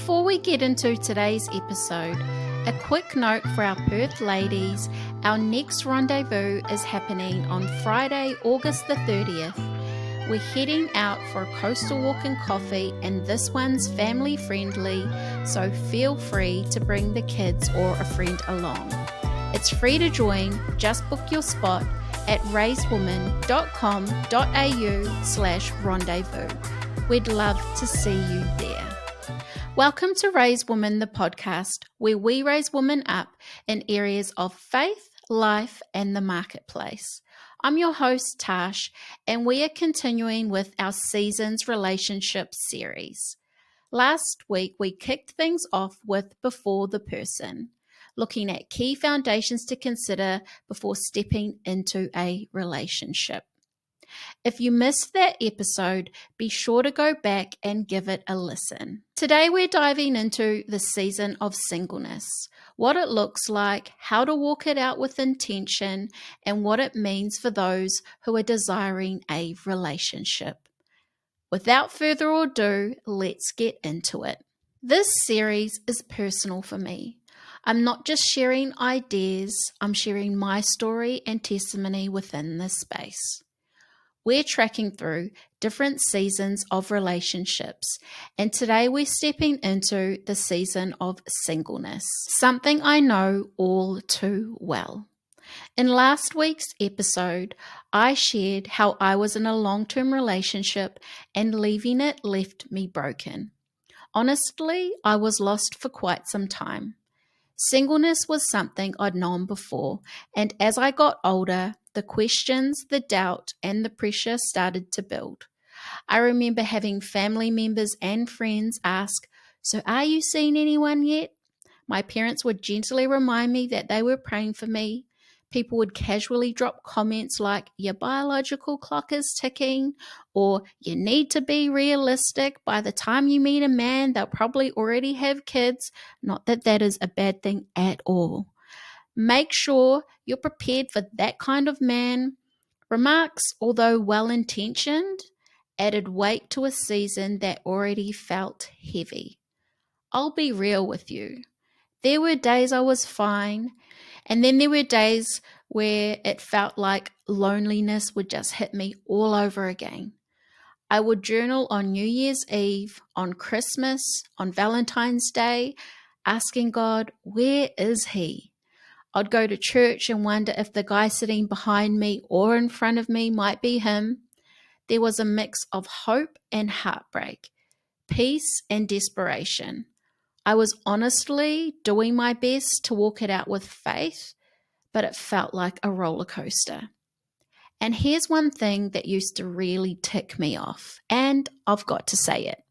Before we get into today's episode, a quick note for our Perth ladies. Our next rendezvous is happening on Friday, August the 30th. We're heading out for a coastal walk and coffee, and this one's family friendly, so feel free to bring the kids or a friend along. It's free to join. Just book your spot at raisewoman.com.au/rendezvous. We'd love to see you there. Welcome to Raise Woman, the podcast, where we raise women up in areas of faith, life, and the marketplace. I'm your host, Tash, and we are continuing with our Seasons Relationship series. Last week, we kicked things off with Before the Person, looking at key foundations to consider before stepping into a relationship. If you missed that episode, be sure to go back and give it a listen. Today we're diving into the season of singleness, what it looks like, how to walk it out with intention, and what it means for those who are desiring a relationship. Without further ado, let's get into it. This series is personal for me. I'm not just sharing ideas, I'm sharing my story and testimony within this space. We're tracking through different seasons of relationships, and today we're stepping into the season of singleness, something I know all too well. In last week's episode, I shared how I was in a long-term relationship and leaving it left me broken. Honestly, I was lost for quite some time. Singleness was something I'd known before, and as I got older, the questions, the doubt, and the pressure started to build. I remember having family members and friends ask, "So are you seeing anyone yet?" My parents would gently remind me that they were praying for me. People would casually drop comments like, "Your biological clock is ticking," or "You need to be realistic. By the time you meet a man, they'll probably already have kids." Not that that is a bad thing at all. Make sure you're prepared for that kind of man. Remarks, although well-intentioned, added weight to a season that already felt heavy. I'll be real with you. There were days I was fine, and then there were days where it felt like loneliness would just hit me all over again. I would journal on New Year's Eve, on Christmas, on Valentine's Day, asking God, where is he? I'd go to church and wonder if the guy sitting behind me or in front of me might be him. There was a mix of hope and heartbreak, peace and desperation. I was honestly doing my best to walk it out with faith, but it felt like a roller coaster. And here's one thing that used to really tick me off, and I've got to say it.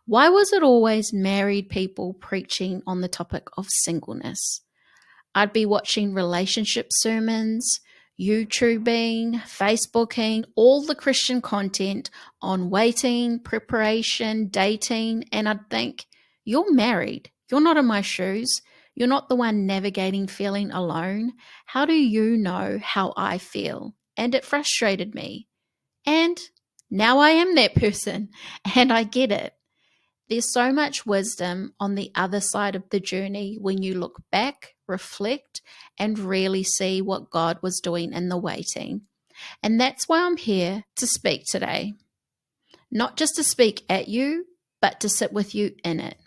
Why was it always married people preaching on the topic of singleness? I'd be watching relationship sermons, YouTubing, Facebooking, all the Christian content on waiting, preparation, dating, and I'd think, you're married. You're not in my shoes. You're not the one navigating feeling alone. How do you know how I feel? And it frustrated me. And now I am that person, and I get it. There's so much wisdom on the other side of the journey when you look back, reflect, and really see what God was doing in the waiting. And that's why I'm here to speak today. Not just to speak at you, but to sit with you in it.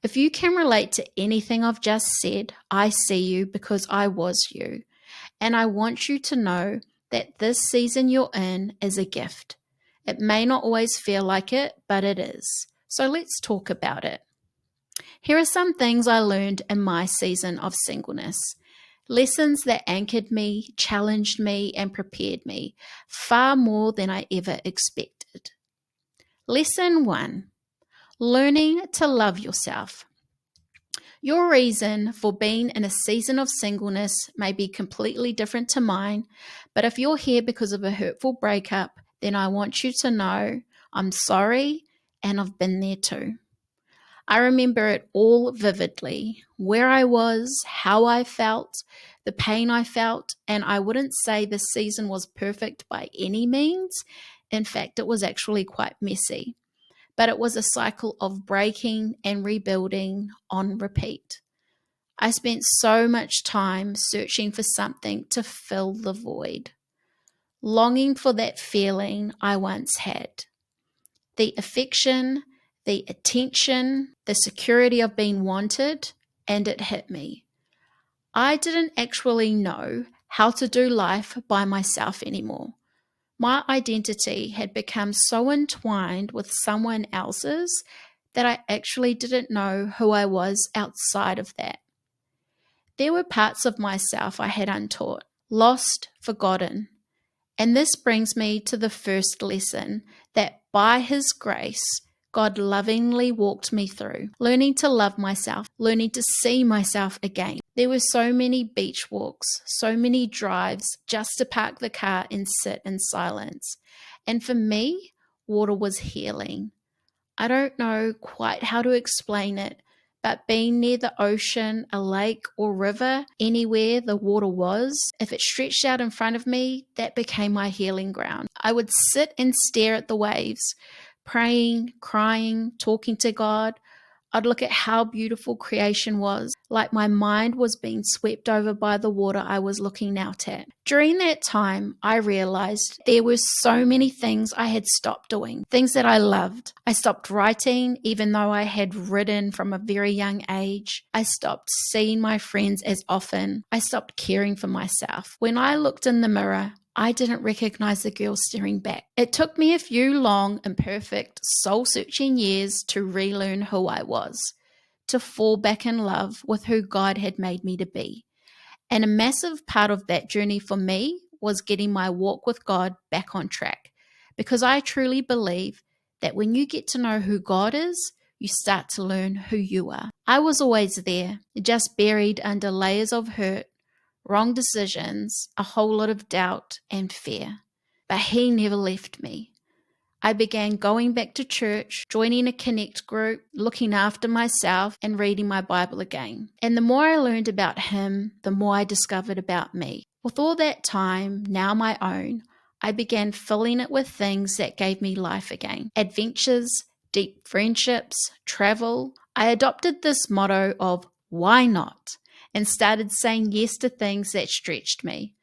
If you can relate to anything I've just said, I see you because I was you. And I want you to know that this season you're in is a gift. It may not always feel like it, but it is. So let's talk about it. Here are some things I learned in my season of singleness. Lessons that anchored me, challenged me, and prepared me far more than I ever expected. Lesson 1. Learning to love yourself. Your reason for being in a season of singleness may be completely different to mine, but if you're here because of a hurtful breakup, then I want you to know I'm sorry and I've been there too. I remember it all vividly, where I was, how I felt, the pain I felt, and I wouldn't say this season was perfect by any means. In fact, it was actually quite messy. but it was a cycle of breaking and rebuilding on repeat. I spent so much time searching for something to fill the void, longing for that feeling I once had. The affection, the attention, the security of being wanted, and it hit me. I didn't actually know how to do life by myself anymore. My identity had become so entwined with someone else's that I actually didn't know who I was outside of that. There were parts of myself I had untaught, lost, forgotten. And this brings me to the first lesson that by His grace, God lovingly walked me through, learning to love myself, learning to see myself again. There were so many beach walks, so many drives just to park the car and sit in silence. And for me, water was healing. I don't know quite how to explain it, but being near the ocean, a lake or river, anywhere the water was, if it stretched out in front of me, that became my healing ground. I would sit and stare at the waves, praying, crying, talking to God. I'd look at how beautiful creation was, like my mind was being swept over by the water I was looking out at. During that time, I realized there were so many things I had stopped doing, things that I loved. I stopped writing, even though I had written from a very young age. I stopped seeing my friends as often. I stopped caring for myself. When I looked in the mirror, I didn't recognize the girl staring back. It took me a few long, imperfect, soul-searching years to relearn who I was, to fall back in love with who God had made me to be. And a massive part of that journey for me was getting my walk with God back on track, because I truly believe that when you get to know who God is, you start to learn who you are. I was always there, just buried under layers of hurt, wrong decisions, a whole lot of doubt and fear. But He never left me. I began going back to church, joining a connect group, looking after myself, and reading my Bible again. And the more I learned about Him, the more I discovered about me. With all that time, now my own, I began filling it with things that gave me life again. Adventures, deep friendships, travel. I adopted this motto of why not? And started saying yes to things that stretched me.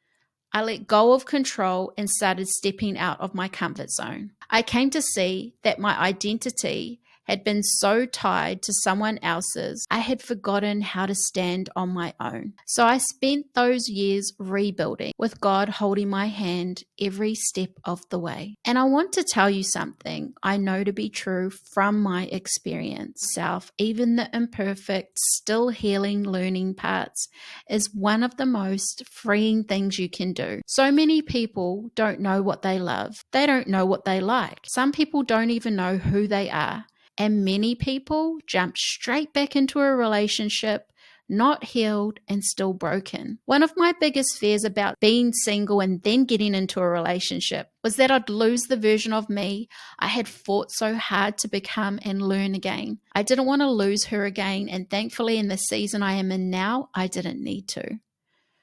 I let go of control and started stepping out of my comfort zone. I came to see that my identity had been so tied to someone else's, I had forgotten how to stand on my own. So I spent those years rebuilding, with God holding my hand every step of the way. And I want to tell you something I know to be true from my experience. Even the imperfect, still healing, learning parts is one of the most freeing things you can do. So many people don't know what they love. They don't know what they like. Some people don't even know who they are. And many people jump straight back into a relationship, not healed and still broken. One of my biggest fears about being single and then getting into a relationship was that I'd lose the version of me I had fought so hard to become and learn again. I didn't want to lose her again, and thankfully in the season I am in now, I didn't need to.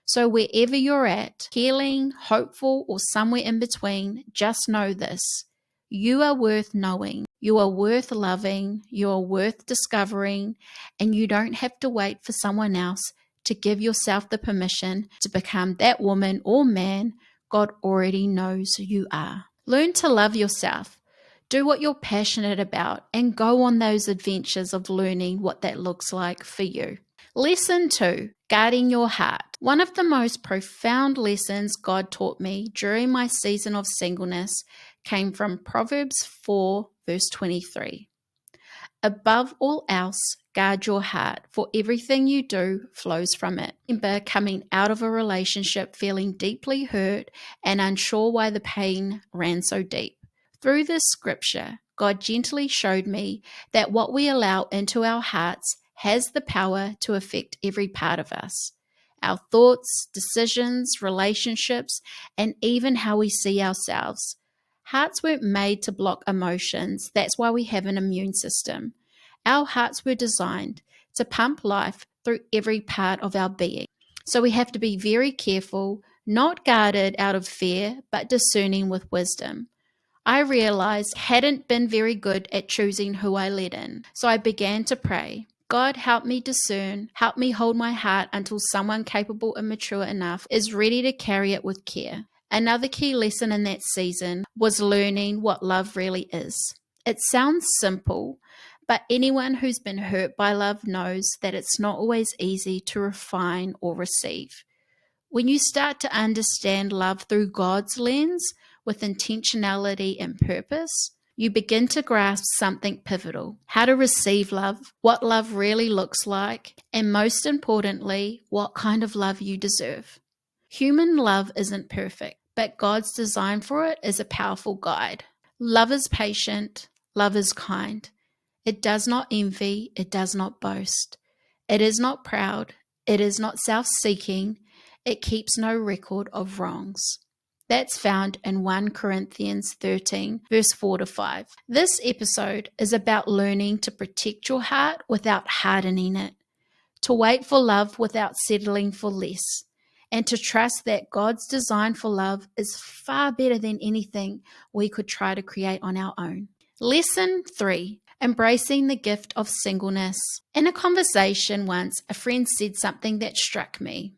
So wherever you're at, healing, hopeful, or somewhere in between, just know this. You are worth knowing. You are worth loving. You are worth discovering. And you don't have to wait for someone else to give yourself the permission to become that woman or man God already knows you are. Learn to love yourself. Do what you're passionate about and go on those adventures of learning what that looks like for you. Lesson 2, guarding your heart. One of the most profound lessons God taught me during my season of singleness came from Proverbs 4, verse 23. Above all else, guard your heart, for everything you do flows from it. Remember coming out of a relationship feeling deeply hurt and unsure why the pain ran so deep. Through this scripture, God gently showed me that what we allow into our hearts has the power to affect every part of us. Our thoughts, decisions, relationships, and even how we see ourselves. Hearts weren't made to block emotions. That's why we have an immune system. Our hearts were designed to pump life through every part of our being. So we have to be very careful, not guarded out of fear, but discerning with wisdom. I realized I hadn't been very good at choosing who I let in. So I began to pray. God, help me discern, help me hold my heart until someone capable and mature enough is ready to carry it with care. Another key lesson in that season was learning what love really is. It sounds simple, but anyone who's been hurt by love knows that it's not always easy to refine or receive. When you start to understand love through God's lens with intentionality and purpose, you begin to grasp something pivotal: how to receive love, what love really looks like, and most importantly, what kind of love you deserve. Human love isn't perfect, but God's design for it is a powerful guide. Love is patient, love is kind. It does not envy, it does not boast. It is not proud, it is not self-seeking, it keeps no record of wrongs. That's found in 1 Corinthians 13, verse 4 to 5. This episode is about learning to protect your heart without hardening it, to wait for love without settling for less, and to trust that God's design for love is far better than anything we could try to create on our own. Lesson 3. Embracing the gift of singleness. In a conversation once, a friend said something that struck me.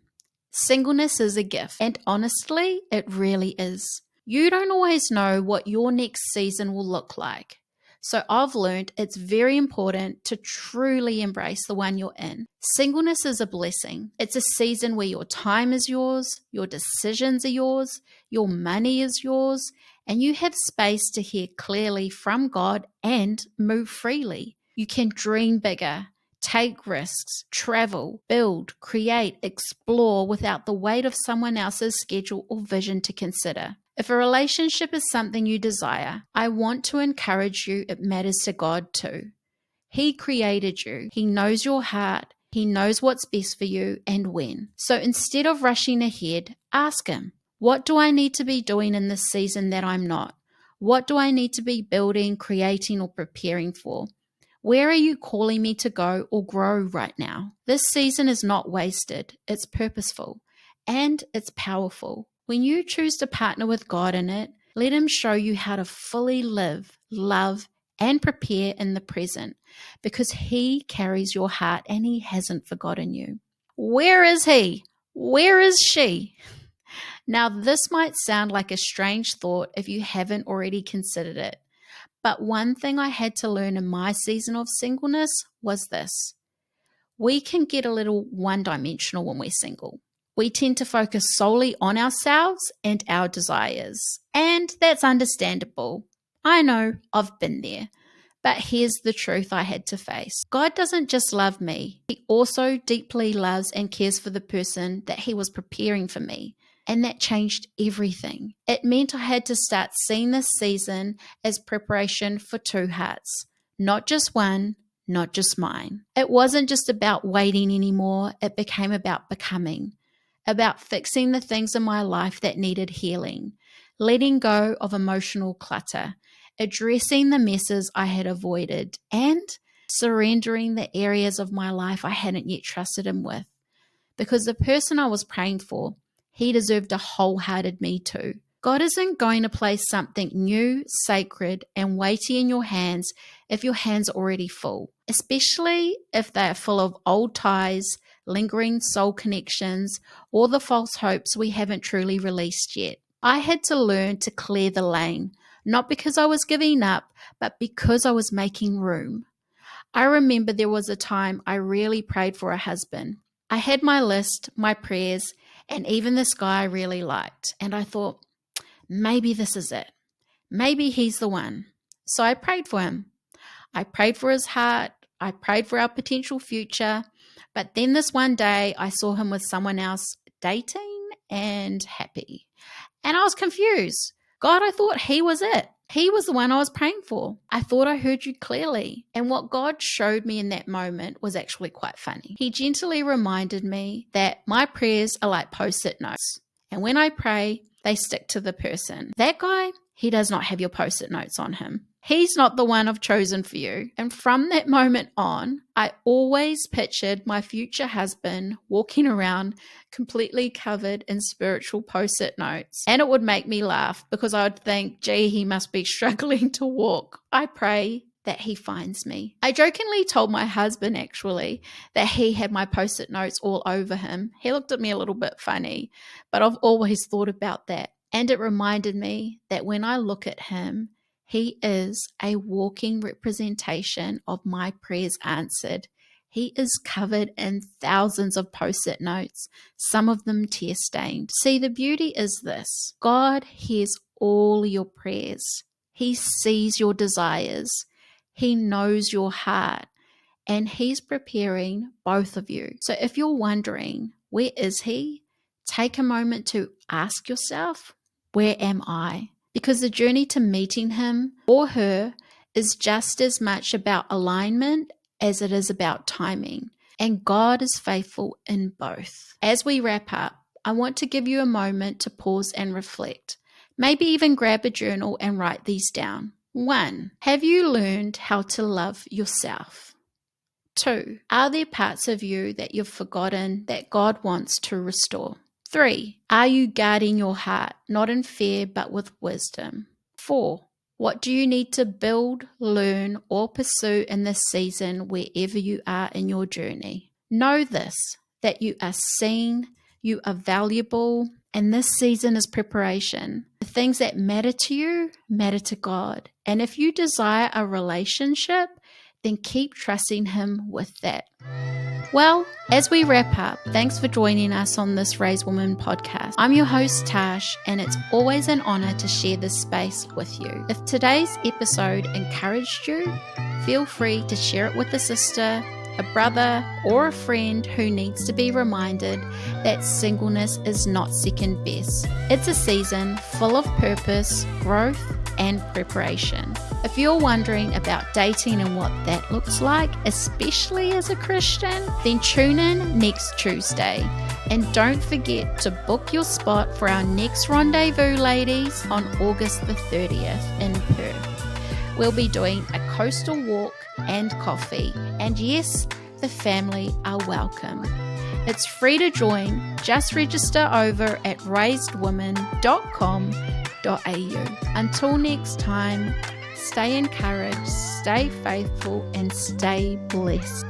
Singleness is a gift, and honestly, it really is. You don't always know what your next season will look like. So I've learned it's very important to truly embrace the one you're in. Singleness is a blessing. It's a season where your time is yours, your decisions are yours, your money is yours, and you have space to hear clearly from God and move freely. You can dream bigger, take risks, travel, build, create, explore without the weight of someone else's schedule or vision to consider. If a relationship is something you desire, I want to encourage you it matters to God too. He created you. He knows your heart. He knows what's best for you and when. So instead of rushing ahead, ask Him, what do I need to be doing in this season that I'm not? What do I need to be building, creating, or preparing for? Where are you calling me to go or grow right now? This season is not wasted. It's purposeful and it's powerful. When you choose to partner with God in it, let Him show you how to fully live, love, and prepare in the present, because He carries your heart and He hasn't forgotten you. Where is He? Where is she? Now, this might sound like a strange thought if you haven't already considered it. But one thing I had to learn in my season of singleness was this. We can get a little one-dimensional when we're single. We tend to focus solely on ourselves and our desires. And that's understandable. I know, I've been there. But here's the truth I had to face. God doesn't just love me. He also deeply loves and cares for the person that He was preparing for me. And that changed everything. It meant I had to start seeing this season as preparation for two hearts. Not just one, not just mine. It wasn't just about waiting anymore. It became about becoming. About fixing the things in my life that needed healing. Letting go of emotional clutter. Addressing the messes I had avoided. And surrendering the areas of my life I hadn't yet trusted Him with. Because the person I was praying for, He deserved a wholehearted me too. God isn't going to place something new, sacred, and weighty in your hands if your hands are already full, especially if they are full of old ties, lingering soul connections, or the false hopes we haven't truly released yet. I had to learn to clear the lane, not because I was giving up, but because I was making room. I remember there was a time I really prayed for a husband. I had my list, my prayers, and even this guy I really liked. And I thought, maybe this is it. Maybe he's the one. So I prayed for him. I prayed for his heart. I prayed for our potential future. But then this one day, I saw him with someone else dating and happy. And I was confused. God, I thought he was it. He was the one I was praying for. I thought I heard you clearly. And what God showed me in that moment was actually quite funny. He gently reminded me that my prayers are like post-it notes. And when I pray, they stick to the person. That guy, he does not have your post-it notes on him. He's not the one I've chosen for you. And from that moment on, I always pictured my future husband walking around completely covered in spiritual post-it notes. And it would make me laugh because I would think, gee, he must be struggling to walk. I pray that he finds me. I jokingly told my husband actually that he had my post-it notes all over him. He looked at me a little bit funny, but I've always thought about that. And it reminded me that when I look at him, he is a walking representation of my prayers answered. He is covered in thousands of post-it notes, some of them tear-stained. See, the beauty is this: God hears all your prayers. He sees your desires. He knows your heart, and He's preparing both of you. So if you're wondering, where is He? Take a moment to ask yourself, where am I? Because the journey to meeting him or her is just as much about alignment as it is about timing. And God is faithful in both. As we wrap up, I want to give you a moment to pause and reflect. Maybe even grab a journal and write these down. 1. Have you learned how to love yourself? 2. Are there parts of you that you've forgotten that God wants to restore? 3. Are you guarding your heart, not in fear, but with wisdom? 4. What do you need to build, learn, or pursue in this season wherever you are in your journey? Know this, that you are seen, you are valuable, and this season is preparation. The things that matter to you matter to God. And if you desire a relationship, then keep trusting Him with that. Well, as we wrap up, thanks for joining us on this Raise Woman podcast. I'm your host, Tash, and it's always an honor to share this space with you. If today's episode encouraged you, feel free to share it with a sister, a brother, or a friend who needs to be reminded that singleness is not second best. It's a season full of purpose, growth, and preparation. If you're wondering about dating and what that looks like, especially as a Christian, then tune in next Tuesday. And don't forget to book your spot for our next rendezvous, ladies, on August the 30th in Perth. We'll be doing a coastal walk and coffee. And yes, the family are welcome. It's free to join. Just register over at raisedwoman.com.au. Until next time, stay encouraged, stay faithful, and stay blessed.